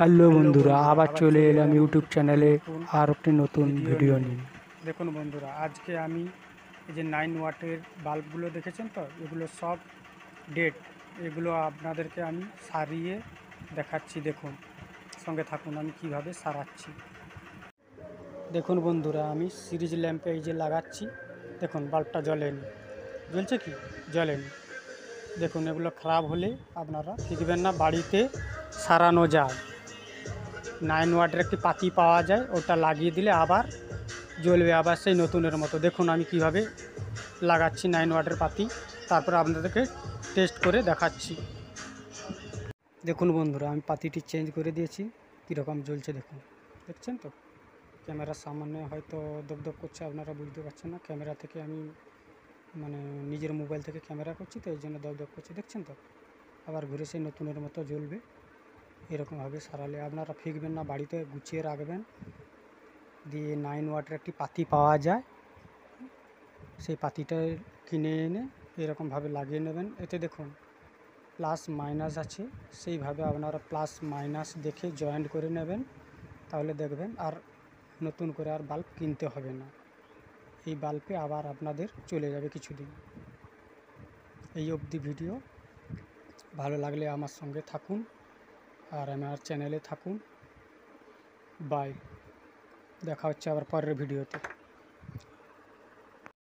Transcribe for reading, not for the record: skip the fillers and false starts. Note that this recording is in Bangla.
হ্যালো বন্ধুরা, আবার চলে এলাম ইউটিউব চ্যানেলে আর একটি নতুন ভিডিও নিয়ে। দেখুন বন্ধুরা, আজকে আমি এই যে 9 ওয়াটের বাল্বগুলো দেখেছেন তো, এগুলো সব ডেড। এগুলো আপনাদেরকে আমি সারিয়ে দেখাচ্ছি। দেখুন, সঙ্গে থাকুন আমি কিভাবে সারাচ্ছি। দেখুন বন্ধুরা, আমি সিরিজ ল্যাম্পে এই যে লাগাচ্ছি। দেখুন বাল্বটা জ্বলেনি, জ্বলছে কি? জ্বলেনি। দেখুন, এগুলো খারাপ হলে আপনারা দেখবেন না, বাড়িতে সারানো যায়। 9 ওয়াটের একটি পাতি পাওয়া যায়, ওটা লাগিয়ে দিলে আবার জ্বলবে, আবার সেই নতুনের মতো। দেখুন আমি কিভাবে লাগাচ্ছি 9 ওয়াটের পাতি, তারপর আপনাদেরকে টেস্ট করে দেখাচ্ছি। দেখুন বন্ধুরা, আমি পাতিটি চেঞ্জ করে দিয়েছি, কীরকম জ্বলছে দেখুন। দেখছেন তো? ক্যামেরার সামনে হয়তো দপদপ করছে, আপনারা বুঝতে পারছেন না। ক্যামেরা থেকে আমি নিজের মোবাইল থেকে ক্যামেরা করছি, তো এই জন্য দপদপ করছে, দেখছেন তো? আবার ঘুরে সেই নতুনের মতো জ্বলবে। এরকমভাবে সারালে আপনারা ফেঁকবেন না, বাড়িতে গুছিয়ে রাখবেন। দিয়ে 9 ওয়াটের একটি পাতি পাওয়া যায়, সেই পাতিটা কিনে এনে এরকমভাবে লাগিয়ে নেবেন। এতে দেখুন প্লাস মাইনাস আছে, সেইভাবে আপনারা প্লাস মাইনাস দেখে জয়েন্ট করে নেবেন, তাহলে দেখবেন আর নতুন করে আর বাল্ব কিনতে হবে না। এই বাল্বে আবার আপনাদের চলে যাবে কিছুদিন। এই অবধি ভিডিও ভালো লাগলে আমার সঙ্গে থাকুন আর আমার চ্যানেলে থাকুন। বাই, দেখা হচ্ছে আবার পরের ভিডিওতে।